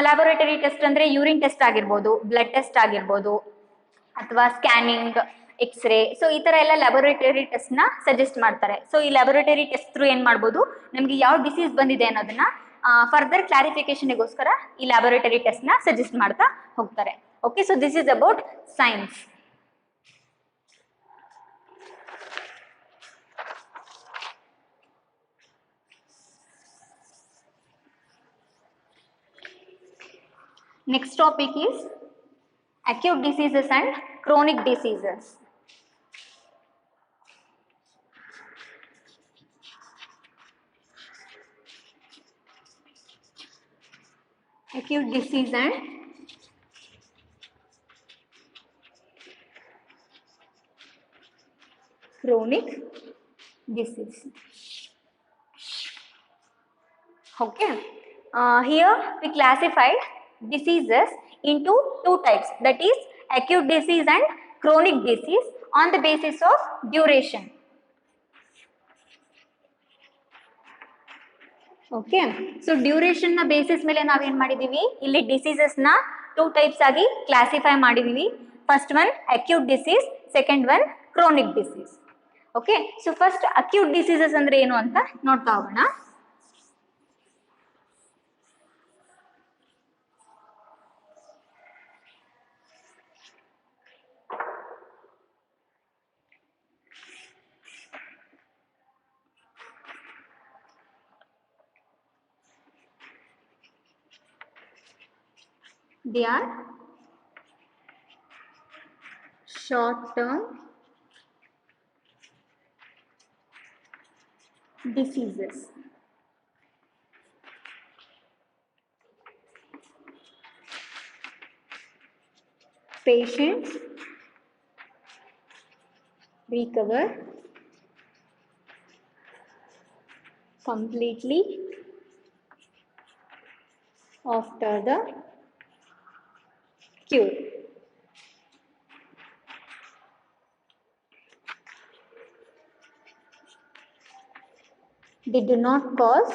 Laboratory test ಅಂದರೆ ಯೂರಿನ್ ಟೆಸ್ಟ್ ಆಗಿರ್ಬೋದು, ಬ್ಲಡ್ ಟೆಸ್ಟ್ ಆಗಿರ್ಬೋದು, ಅಥವಾ ಸ್ಕ್ಯಾನಿಂಗ್, ಎಕ್ಸ್ರೇ. ಸೊ ಈ ಥರ ಎಲ್ಲ ಲ್ಯಾಬೊರೇಟರಿ ಟೆಸ್ಟ್ನ ಸಜೆಸ್ಟ್ ಮಾಡ್ತಾರೆ. ಸೊ ಈ ಲ್ಯಾಬೊರೇಟರಿ ಟೆಸ್ಟ್ ಥ್ರೂ ಏನು ಮಾಡ್ಬೋದು? ನಮಗೆ ಯಾವ ಡಿಸೀಸ್ ಬಂದಿದೆ ಅನ್ನೋದನ್ನ ಫರ್ದರ್ ಕ್ಲಾರಿಫಿಕೇಶನ್ಗೋಸ್ಕರ ಈ ಲ್ಯಾಬೊರೇಟರಿ ಟೆಸ್ಟ್ನ ಸಜೆಸ್ಟ್ ಮಾಡ್ತಾ ಹೋಗ್ತಾರೆ. Okay, so this is about science. Next topic is acute diseases and chronic diseases. Acute disease and chronic disease. Okay, here we classified diseases into two types, that is acute disease and chronic disease on the basis of duration. Okay, so duration ನ basis ಮೇಲೆ ನಾವೇನ್ ಮಾಡಿದೀವಿ? ಇಲ್ಲಿ diseases ನ two types ಆಗಿ classify ಮಾಡಿದೀವಿ. First one acute disease, second one chronic disease. Okay, so first acute diseases ಅಂದ್ರೆ ಏನು ಅಂತ ನೋಡ್ತಾ ಹೋಗೋಣ. They are short-term diseases. Patients recover completely after the cure. They do not cause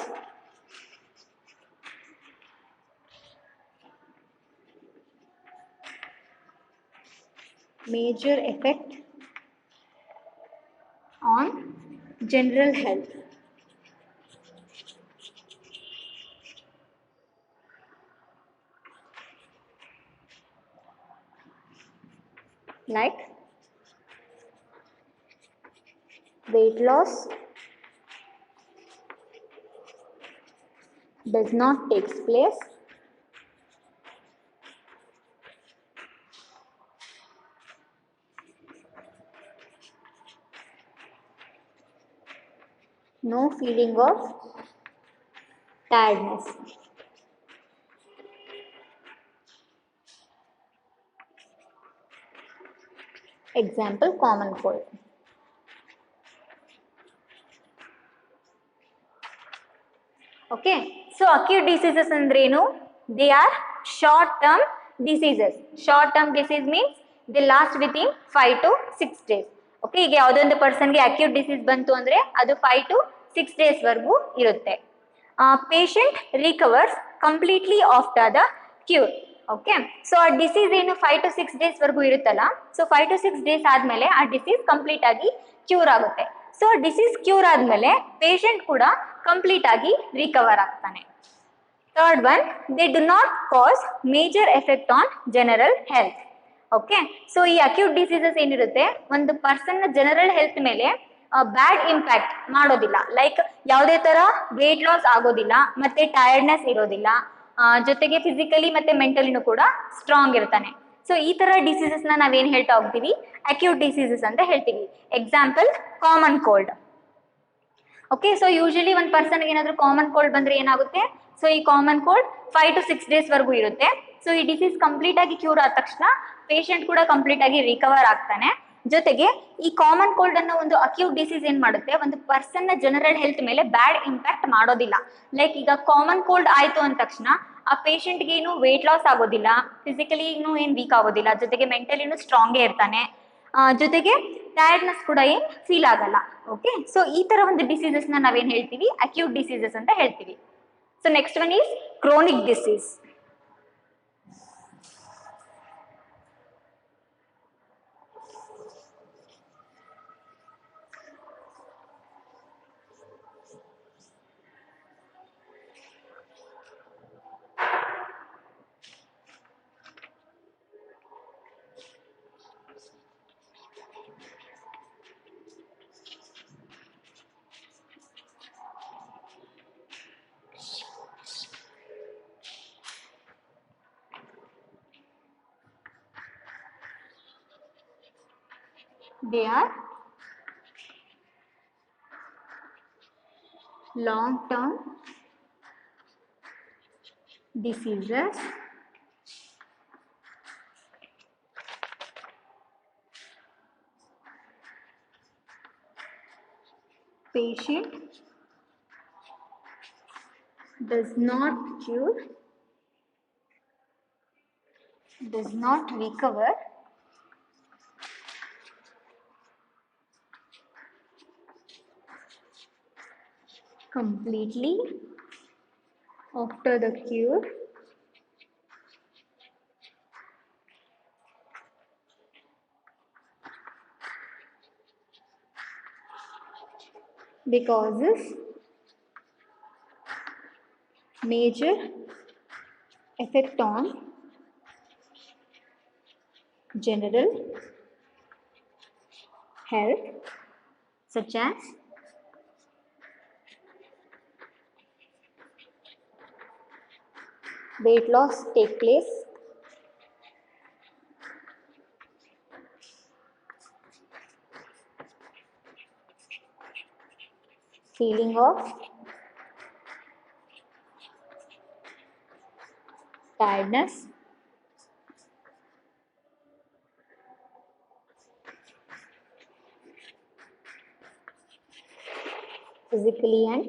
major effect on general health. Like weight loss does not takes place no feeling of tiredness. Example, common cold. Okay, so acute diseases andrenu, they are short term diseases. Short term disease means they last within 5 to 6 days. Okay, ಈಗ ಯಾವುದೋ ಒಂದು ಪರ್ಸನ್ಗೆ acute disease ಬಂತು ಅಂದ್ರೆ ಅದು 5 to 6 days ವರೆಗೂ ಇರುತ್ತೆ. Patient recovers completely after the cure. Okay, so ಆ disease ಏನು 5 to 6 days ವರೆಗೂ ಇರುತ್ತಲ್ಲ, ಸೊ 5 to 6 days ಆದ್ಮೇಲೆ ಆ ಡಿಸೀಸ್ ಕಂಪ್ಲೀಟ್ ಆಗಿ ಕ್ಯೂರ್ ಆಗುತ್ತೆ. ಸೊ ಡಿಸೀಸ್ ಕ್ಯೂರ್ ಆದ್ಮೇಲೆ ಪೇಷಂಟ್ ಕೂಡ ಕಂಪ್ಲೀಟ್ ಆಗಿ ರಿಕವರ್ ಆಗ್ತಾನೆ. Third one, they do not cause major effect on general health. Okay, so ಈ ಅಕ್ಯೂಟ್ ಡಿಸೀಸಸ್ ಏನಿರುತ್ತೆ ಒಂದು ಪರ್ಸನ್ ಜನರಲ್ ಹೆಲ್ತ್ ಮೇಲೆ ಬ್ಯಾಡ್ ಇಂಪ್ಯಾಕ್ಟ್ ಮಾಡೋದಿಲ್ಲ. ಲೈಕ್ ಯಾವುದೇ ತರ ವೇಟ್ ಲಾಸ್ ಆಗೋದಿಲ್ಲ, ಮತ್ತೆ ಟಯರ್ಡ್ನೆಸ್ ಇರೋದಿಲ್ಲ, ಜೊತೆಗೆ ಫಿಸಿಕಲಿ ಮತ್ತೆ ಮೆಂಟಲಿನೂ ಕೂಡ ಸ್ಟ್ರಾಂಗ್ ಇರ್ತಾನೆ. ಸೊ ಈ ತರ ಡಿಸೀಸಸ್ ನಾವೇನ್ ಹೇಳ್ತಾ ಹೋಗ್ತೀವಿ, ಅಕ್ಯೂಟ್ ಡಿಸೀಸಸ್ ಅಂತ ಹೇಳ್ತೀವಿ. Example, common cold. Okay, so usually ಒಂದು ಪರ್ಸನ್ಗೆ ಏನಾದರೂ ಕಾಮನ್ ಕೋಲ್ಡ್ ಬಂದ್ರೆ ಏನಾಗುತ್ತೆ, ಸೊ ಈ ಕಾಮನ್ ಕೋಲ್ಡ್ 5 to 6 days ವರೆಗೂ ಇರುತ್ತೆ. ಸೊ ಈ ಡಿಸೀಸ್ ಕಂಪ್ಲೀಟ್ ಆಗಿ ಕ್ಯೂರ್ ಆದ ತಕ್ಷಣ ಪೇಷಂಟ್ ಕೂಡ ಕಂಪ್ಲೀಟ್ ಆಗಿ ರಿಕವರ್ ಆಗ್ತಾನೆ. ಜೊತೆಗೆ ಈ ಕಾಮನ್ ಕೋಲ್ಡ್ ಅನ್ನೋ ಒಂದು ಅಕ್ಯೂಟ್ ಡಿಸೀಸ್ ಏನ್ ಮಾಡುತ್ತೆ, ಒಂದು ಪರ್ಸನ್ ನ ಜನರಲ್ ಹೆಲ್ತ್ ಮೇಲೆ ಬ್ಯಾಡ್ ಇಂಪ್ಯಾಕ್ಟ್ ಮಾಡೋದಿಲ್ಲ. ಲೈಕ್ ಈಗ ಕಾಮನ್ ಕೋಲ್ಡ್ ಆಯ್ತು ಅಂದ ತಕ್ಷಣ ಆ ಪೇಷಂಟ್ಗೆ ಏನು ವೇಟ್ ಲಾಸ್ ಆಗೋದಿಲ್ಲ, ಫಿಸಿಕಲಿ ಏನು ವೀಕ್ ಆಗೋದಿಲ್ಲ, ಜೊತೆಗೆ ಮೆಂಟಲಿನೂ ಸ್ಟ್ರಾಂಗೇ ಇರ್ತಾನೆ, ಜೊತೆಗೆ ಟಯರ್ಡ್ನೆಸ್ ಕೂಡ ಏನು ಫೀಲ್ ಆಗಲ್ಲ. ಓಕೆ, ಸೊ ಈ ತರ ಒಂದು ಡಿಸೀಸಸ್ ನಾವೇನ್ ಹೇಳ್ತೀವಿ, ಅಕ್ಯೂಟ್ ಡಿಸೀಸಸ್ ಅಂತ ಹೇಳ್ತೀವಿ. So next one is chronic disease. They are long-term diseases patient does not cure, does not recover completely after the cure because of major effect on general health such as weight loss take place, feeling of tiredness, physically and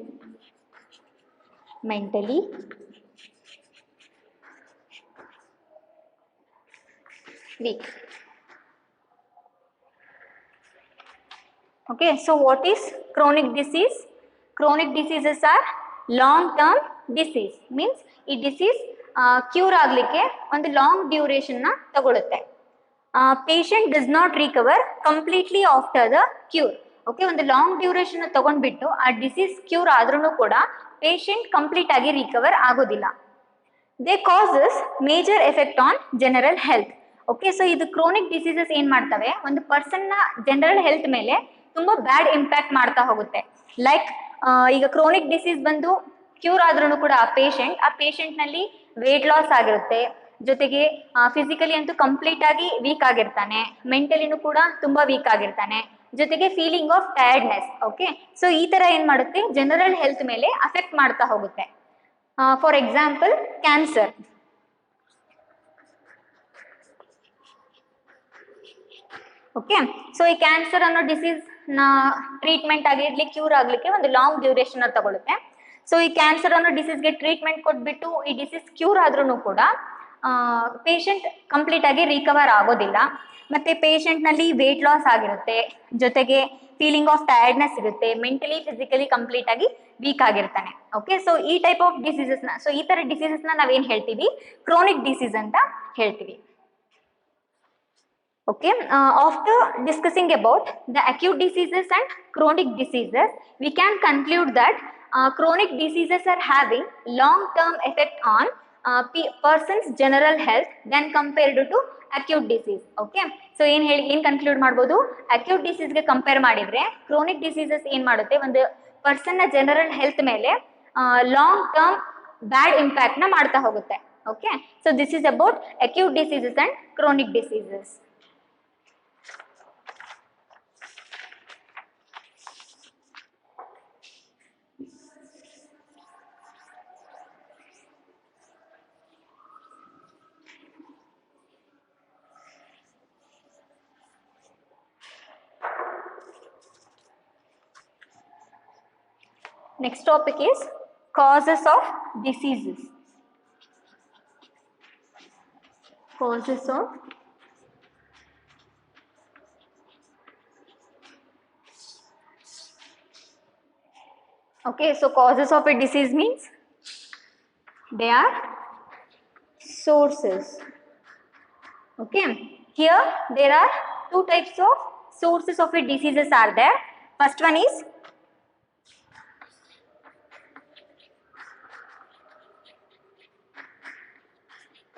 mentally weak. Okay, so what is chronic disease? Chronic diseases are long term disease, means ಈ disease cure ಆಗಲಿಕ್ಕೆ ಒಂದು long ಡ್ಯೂರೇಷನ್ನ ತಗೊಳುತ್ತೆ. Patient does not recover completely after the cure. Okay, ಒಂದು long duration ತಗೊಂಡ್ಬಿಟ್ಟು ಆ disease cure ಆದ್ರೂ ಕೂಡ patient complete ಆಗಿ ರಿಕವರ್ ಆಗೋದಿಲ್ಲ. They causes major effect on general health. Okay, so ಇದು ಕ್ರೋನಿಕ್ ಡಿಸೀಸಸ್ ಏನ್ ಮಾಡ್ತವೆ, ಒಂದು ಪರ್ಸನ್ನ ಜನರಲ್ ಹೆಲ್ತ್ ಮೇಲೆ ತುಂಬಾ ಬ್ಯಾಡ್ ಇಂಪ್ಯಾಕ್ಟ್ ಮಾಡ್ತಾ ಹೋಗುತ್ತೆ. ಲೈಕ್ ಈಗ ಕ್ರೋನಿಕ್ ಡಿಸೀಸ್ ಬಂದು ಕ್ಯೂರ್ ಆದ್ರೂ ಕೂಡ ಆ ಪೇಷಂಟ್ ನಲ್ಲಿ ವೇಟ್ ಲಾಸ್ ಆಗಿರುತ್ತೆ, ಜೊತೆಗೆ ಫಿಸಿಕಲಿ ಅಂತೂ ಕಂಪ್ಲೀಟ್ ಆಗಿ ವೀಕ್ ಆಗಿರ್ತಾನೆ, ಮೆಂಟಲಿನೂ ಕೂಡ ತುಂಬಾ ವೀಕ್ ಆಗಿರ್ತಾನೆ, ಜೊತೆಗೆ feeling of tiredness. Okay, so ಈ ತರ ಏನ್ ಮಾಡುತ್ತೆ, ಜನರಲ್ ಹೆಲ್ತ್ ಮೇಲೆ ಅಫೆಕ್ಟ್ ಮಾಡ್ತಾ ಹೋಗುತ್ತೆ. For example cancer. Okay, so ಈ ಕ್ಯಾನ್ಸರ್ ಅನ್ನೋ ಡಿಸೀಸ್ ನ ಟ್ರೀಟ್ಮೆಂಟ್ ಆಗಿರ್ಲಿ ಕ್ಯೂರ್ ಆಗ್ಲಿಕ್ಕೆ ಒಂದು ಲಾಂಗ್ ಡ್ಯೂರೇಷನ್ ತಗೊಳುತ್ತೆ. ಸೊ ಈ ಕ್ಯಾನ್ಸರ್ ಅನ್ನೋ ಡಿಸೀಸ್ಗೆ ಟ್ರೀಟ್ಮೆಂಟ್ ಕೊಟ್ಬಿಟ್ಟು ಈ ಡಿಸೀಸ್ ಕ್ಯೂರ್ ಆದ್ರೂ ಕೂಡ ಪೇಷಂಟ್ ಕಂಪ್ಲೀಟ್ ಆಗಿ ರಿಕವರ್ ಆಗೋದಿಲ್ಲ. ಮತ್ತೆ ಪೇಷಂಟ್ ನಲ್ಲಿ ವೇಟ್ ಲಾಸ್ ಆಗಿರುತ್ತೆ, ಜೊತೆಗೆ ಫೀಲಿಂಗ್ ಆಫ್ ಟಯರ್ಡ್ನೆಸ್ ಇರುತ್ತೆ, ಮೆಂಟಲಿ ಫಿಸಿಕಲಿ ಕಂಪ್ಲೀಟ್ ಆಗಿ ವೀಕ್ ಆಗಿರ್ತಾನೆ. ಓಕೆ, ಸೊ ಈ ಟೈಪ್ ಆಫ್ ಡಿಸೀಸಸ್ನ, ಸೊ ಈ ತರ ಡಿಸೀಸಸ್ನ ನಾವೇನ್ ಹೇಳ್ತೀವಿ, ಕ್ರೋನಿಕ್ ಡಿಸೀಸ್ ಅಂತ ಹೇಳ್ತೀವಿ. Okay, after discussing about the acute diseases and chronic diseases, we can conclude that chronic diseases are having long-term effect on person's general health than compared to acute disease. Okay, so ಏನ್ conclude ಮಾಡ್ಬೋದು, acute disease ಗೆ compare ಮಾಡಿದ್ರೆ chronic diseases ಏನ್ ಮಾಡುತ್ತೆ, ಒಂದು person ನ general health ಮೇಲೆ long term ಬ್ಯಾಡ್ impact ನ ಮಾಡ್ತಾ ಹೋಗುತ್ತೆ. Okay, so this is about acute diseases and chronic diseases. Next topic is causes of diseases. Causes of okay, so causes of a disease means they are sources. Okay, here there are two types of sources of a diseases are there. First one is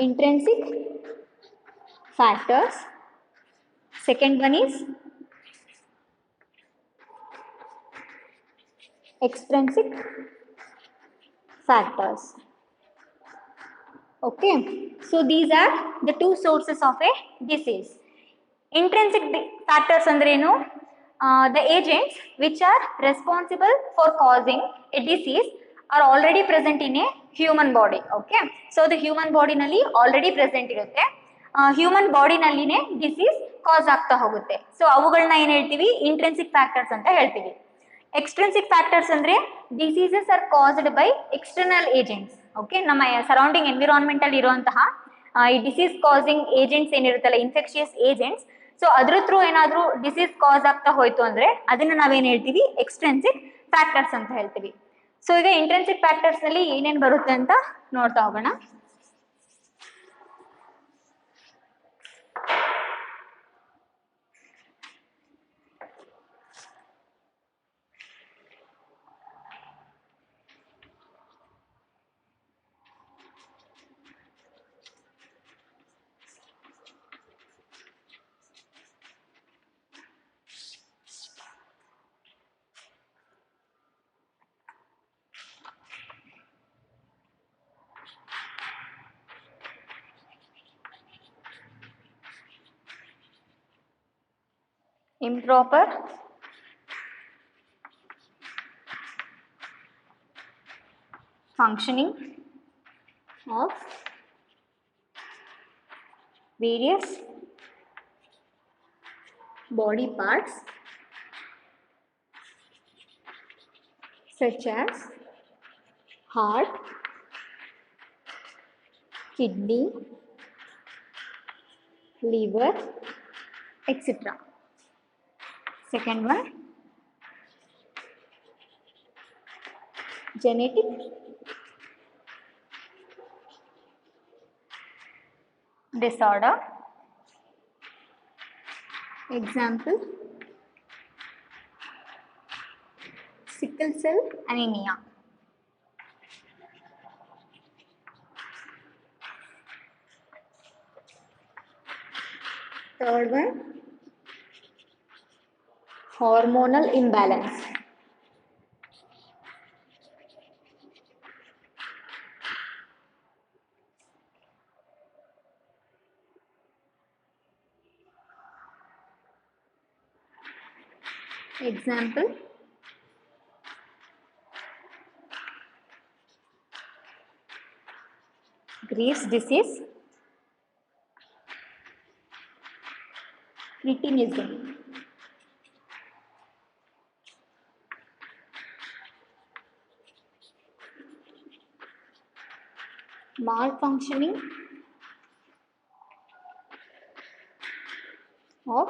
intrinsic factors. Second one is extrinsic factors. Okay, so these are the two sources of a disease. Intrinsic factors andrenu, the agents which are responsible for causing a disease are already present in a human body. Okay, so the human body nalli already present irutte, human body nalline disease cause ಆಗ್ತಾ ಹೋಗುತ್ತೆ. So ಅವುಗಳನ್ನ ಏನ್ ಹೇಳ್ತೀವಿ, intrinsic factors ಅಂತ ಹೇಳ್ತೀವಿ. Extrinsic factors ಅಂದ್ರೆ diseases are caused by external agents. Okay, ನಮ್ಮ surrounding environment ಅಲ್ಲಿ ಇರುವಂತಹ ಈ ಡಿಸೀಸ್ ಕಾಸಿಂಗ್ ಏಜೆಂಟ್ಸ್ ಏನಿರುತ್ತಲ್ಲ, ಇನ್ಫೆಕ್ಷಿಯಸ್ ಏಜೆಂಟ್ಸ್, ಸೊ ಅದ್ರ ಥ್ರೂ ಏನಾದರೂ ಡಿಸೀಸ್ ಕಾಸ್ ಆಗ್ತಾ ಹೋಯ್ತು ಅಂದ್ರೆ ಅದನ್ನ ನಾವೇನ್ ಹೇಳ್ತೀವಿ, ಎಕ್ಸ್ಟ್ರೆನ್ಸಿಕ್ ಫ್ಯಾಕ್ಟರ್ಸ್ ಅಂತ ಹೇಳ್ತೀವಿ. ಸೊ ಈಗ ಇಂಟ್ರೆನ್ಸಿಕ್ ಫ್ಯಾಕ್ಟರ್ಸ್ ನಲ್ಲಿ ಏನೇನ್ ಬರುತ್ತೆ ಅಂತ ನೋಡ್ತಾ ಹೋಗೋಣ. Improper functioning of various body parts such as heart, kidney, liver, etc. Second one, genetic disorder. Example, sickle cell anemia. Third one, hormonal imbalance. Example, Graves' disease, cretinism. Malfunctioning of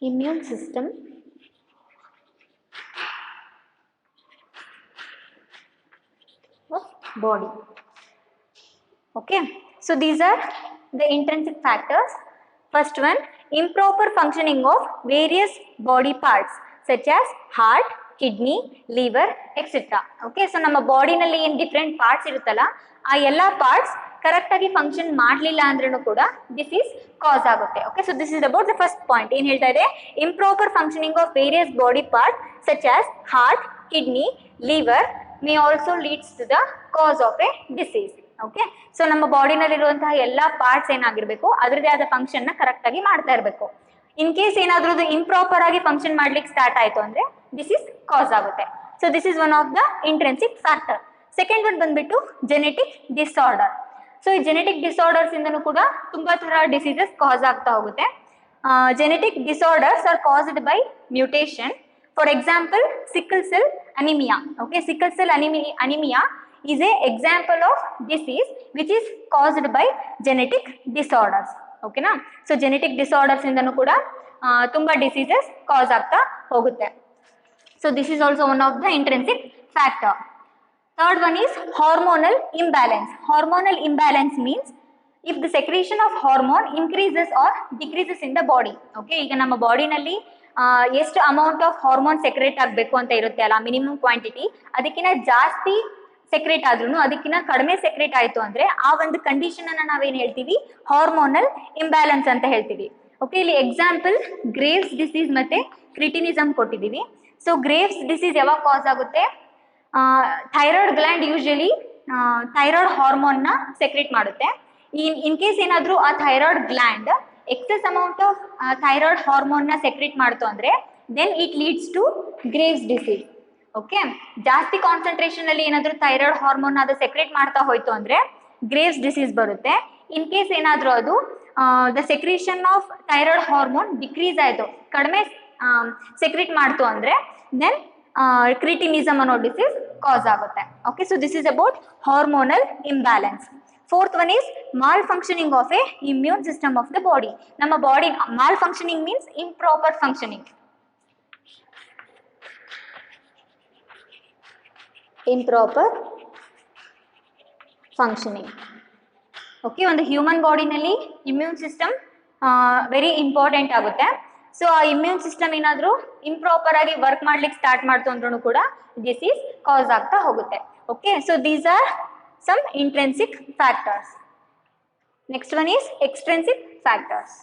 immune system of body. Okay, so these are the intrinsic factors. First one, improper functioning of various body parts such as heart, kidney, liver, etc. Okay, so ನಮ್ಮ ಬಾಡಿನಲ್ಲಿ ಏನು different parts ಇರುತ್ತಲ್ಲ ಆ ಎಲ್ಲ parts correct ಆಗಿ function ಮಾಡಲಿಲ್ಲ ಅಂದ್ರೂ ಕೂಡ disease cause ಆಗುತ್ತೆ. Okay, so this is about the first point. ಏನು ಹೇಳ್ತಾ ಇದೆ? Improper functioning of various body part such as heart, kidney, liver may also leads to the cause of a disease. Okay, so ನಮ್ಮ ಬಾಡಿನಲ್ಲಿರುವಂತಹ ಎಲ್ಲ parts ಏನಾಗಿರ್ಬೇಕು ಅದರದೇ ಆದ function ನ ಕರೆಕ್ಟ್ ಆಗಿ ಮಾಡ್ತಾ ಇರಬೇಕು. ಇನ್ ಕೇಸ್ ಏನಾದ್ರೂ ಇಂಪ್ರಾಪರ್ ಆಗಿ ಫಂಕ್ಷನ್ ಮಾಡ್ಲಿಕ್ಕೆ ಸ್ಟಾರ್ಟ್ ಆಯ್ತು ಅಂದ್ರೆ ಡಿಸೀಸ್ ಕಾಸ್ ಆಗುತ್ತೆ. So this is one of the intrinsic factor. Second one ಬಂದ್ಬಿಟ್ಟು ಜೆನೆಟಿಕ್ ಡಿಸಾರ್ಡರ್. ಸೊ ಈ ಜೆನೆಟಿಕ್ ಡಿಸಾರ್ಡರ್ಸ್ ಇಂದನೂ ಕೂಡ ತುಂಬಾ ತರ ಡಿಸೀಸಸ್ ಕಾಸ್ ಆಗ್ತಾ ಹೋಗುತ್ತೆ. Genetic disorders are caused by mutation. For example, sickle cell anaemia. Okay, sickle cell anaemia is a example of disease which is caused by genetic disorders. Okay na? So genetic disorders indanu kuda tumba diseases cause ಆಗ್ತಾ ಹೋಗುತ್ತೆ. So this is also one of the intrinsic factor. Third one is hormonal imbalance. Hormonal imbalance means if the secretion of hormone increases or decreases in the body. Okay, ಈಗ ನಮ್ಮ ಬಾಡಿನಲ್ಲಿ ಎಷ್ಟು amount of hormone secrete ಆಗಬೇಕು ಅಂತ ಇರುತ್ತೆ ಅಲ್ಲ, minimum quantity, ಅದಕ್ಕಿಂತ ಜಾಸ್ತಿ secrete ಆದ್ರೂ ಅದಕ್ಕಿಂತ ಕಡಿಮೆ ಸೆಕ್ರೇಟ್ ಆಯ್ತು ಅಂದ್ರೆ ಆ ಒಂದು ಕಂಡೀಷನ್ ಅನ್ನ ನಾವೇನ್ ಹೇಳ್ತೀವಿ? ಹಾರ್ಮೋನಲ್ ಇಂಬ್ಯಾಲೆನ್ಸ್ ಅಂತ ಹೇಳ್ತೀವಿ. ಓಕೆ, ಇಲ್ಲಿ ಎಕ್ಸಾಂಪಲ್ ಗ್ರೇವ್ಸ್ ಡಿಸೀಸ್ ಮತ್ತೆ ಕ್ರಿಟಿನಿಸಮ್ ಕೊಟ್ಟಿದ್ದೀವಿ. ಸೊ ಗ್ರೇವ್ಸ್ ಡಿಸೀಸ್ ಯಾವಾಗ ಕಾಸ್ ಆಗುತ್ತೆ? Thyroid gland usually thyroid hormone ನ ಸೆಕ್ರೇಟ್ ಮಾಡುತ್ತೆ. ಇನ್ ಕೇಸ್ ಏನಾದ್ರೂ ಆ thyroid gland excess amount of thyroid hormone ನ ಸೆಕ್ರೇಟ್ ಮಾಡ್ತು ಅಂದ್ರೆ then it leads to Graves disease. Okay, ಜಾಸ್ತಿ ಕಾನ್ಸಂಟ್ರೇಷನ್ ಅಲ್ಲಿ ಏನಾದ್ರೂ ಥೈರಾಯ್ಡ್ ಹಾರ್ಮೋನ್ ಅದು ಸೆಕ್ರೇಟ್ ಮಾಡ್ತಾ ಹೋಯ್ತು ಅಂದ್ರೆ ಗ್ರೇವ್ಸ್ ಡಿಸೀಸ್ ಬರುತ್ತೆ. ಇನ್ ಕೇಸ್ ಏನಾದ್ರೂ ಅದು the secretion of thyroid hormone decrease ಆಯ್ತು, ಕಡಿಮೆ ಸೆಕ್ರೇಟ್ ಮಾಡ್ತು ಅಂದ್ರೆ ದೆನ್ ಕ್ರಿಟಿನಿಸಮ್ ಅನ್ನೋ ಡಿಸೀಸ್ ಕಾಸ್ ಆಗುತ್ತೆ. Okay, so this is about hormonal imbalance. Fourth one is malfunctioning of a immune system of the body. ನಮ್ಮ body malfunctioning means improper functioning. Improper functioning. Okay, ಒಂದು human ಬಾಡಿನಲ್ಲಿ immune system very important ಆಗುತ್ತೆ. So ಆ immune system ಏನಾದರೂ improper ಆಗಿ work ಮಾಡ್ಲಿಕ್ಕೆ start ಮಾಡ್ತು ಅಂದ್ರೂ ಕೂಡ ಡಿಸೀಸ್ ಕಾಸ್ ಆಗ್ತಾ ಹೋಗುತ್ತೆ. Okay, so these are some intrinsic factors. Next one is extrinsic factors.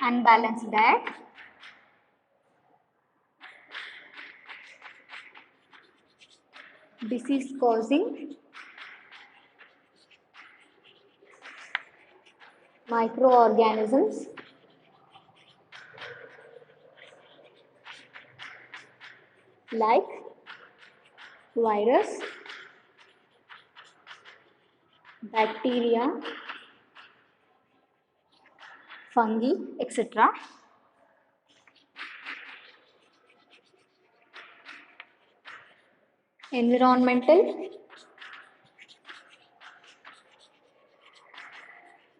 Unbalanced diet, disease causing microorganisms like virus, bacteria, fungi, etc. Environmental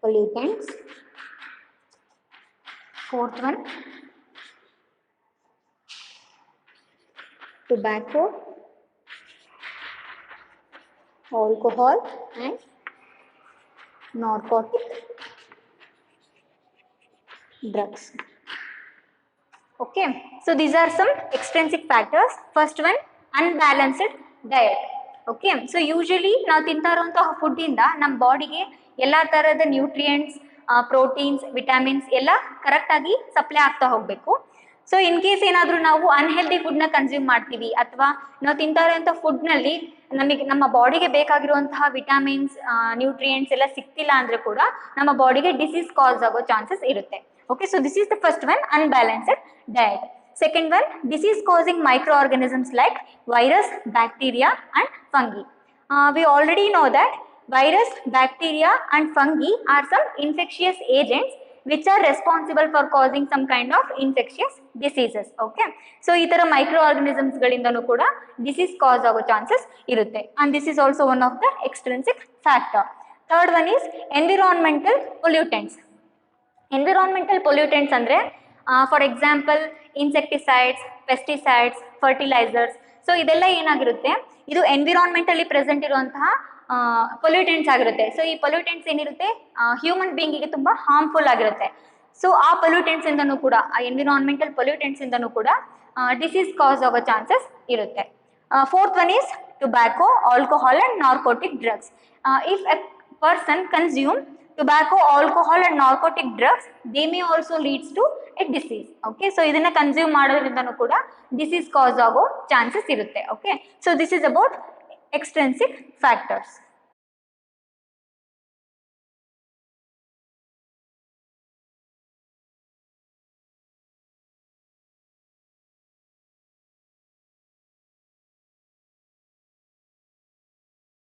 pollutants. Fourth one, tobacco, alcohol and narcotic drugs. Okay, so these are some extrinsic factors. First one, unbalanced diet. Okay, so usually ನಾವು ತಿಂತಾ ಇರುವಂತಹ food ಇಂದ ನಮ್ಮ ಬಾಡಿಗೆ ಎಲ್ಲ ತರಹದ nutrients, proteins, vitamins ಎಲ್ಲ correct ಆಗಿ ಸಪ್ಲೈ ಆಗ್ತಾ ಹೋಗಬೇಕು. ಸೊ ಇನ್ ಕೇಸ್ ಏನಾದರೂ ನಾವು ಅನ್ಹೆಲ್ದಿ ಫುಡ್ನ ಕನ್ಸ್ಯೂಮ್ ಮಾಡ್ತೀವಿ ಅಥವಾ ನಾವು ತಿಂತಾ ಇರೋಂಥ ಫುಡ್ನಲ್ಲಿ ನಮಗೆ ನಮ್ಮ ಬಾಡಿಗೆ ಬೇಕಾಗಿರುವಂತಹ ವಿಟಮಿನ್ಸ್, ನ್ಯೂಟ್ರಿಯೆಂಟ್ಸ್ ಎಲ್ಲ ಸಿಗ್ತಿಲ್ಲ ಅಂದರೆ ಕೂಡ ನಮ್ಮ ಬಾಡಿಗೆ ಡಿಸೀಸ್ ಕಾಸ್ ಆಗೋ ಚಾನ್ಸಸ್ ಇರುತ್ತೆ. Okay, so this is the first one, unbalanced diet. Second one, disease causing microorganisms like virus, bacteria and fungi. We already know that virus, bacteria and fungi are some infectious agents which are responsible for causing some kind of infectious diseases. Okay, so ಈ ತರ microorganisms ಗಳಿಂದನೂ ಕೂಡ disease cause ಆಗೋ chances ಇರುತ್ತೆ, and this is also one of the extrinsic factor. Third one is environmental pollutants. Environmental pollutants ಅಂದರೆ for example insecticides, pesticides, fertilizers. So ಇದೆಲ್ಲ ಏನಾಗಿರುತ್ತೆ, ಇದು ಎನ್ವಿರಾನ್ಮೆಂಟಲ್ಲಿ ಪ್ರೆಸೆಂಟ್ ಇರುವಂತಹ ಪೊಲ್ಯೂಟೆಂಟ್ಸ್ ಆಗಿರುತ್ತೆ. ಸೊ ಈ ಪೊಲ್ಯೂಟೆಂಟ್ಸ್ ಏನಿರುತ್ತೆ ಹ್ಯೂಮನ್ ಬೀಯಿಂಗಿಗೆ ತುಂಬ ಹಾರ್ಮ್ಫುಲ್ ಆಗಿರುತ್ತೆ. ಸೊ ಆ ಪೊಲ್ಯೂಟೆಂಟ್ಸ್ ಇಂದನೂ ಕೂಡ, ಆ ಎನ್ವಿರಾನ್ಮೆಂಟಲ್ ಪೊಲ್ಯೂಟೆಂಟ್ಸ್ ಇಂದನೂ ಕೂಡ ಡಿಸೀಸ್ ಕಾಸ್ ಆಗೋ ಚಾನ್ಸಸ್ ಇರುತ್ತೆ. Fourth one is tobacco, alcohol and narcotic drugs. If A person consume tobacco, alcohol and narcotic drugs, they may also leads to a disease. Okay, so ಇದನ್ನ consume ಮಾಡೋದ್ರಿಂದನೂ ಕೂಡ disease ಕಾಸ್ ಆಗೋ chances ಇರುತ್ತೆ. Okay, so this is about extrinsic factors.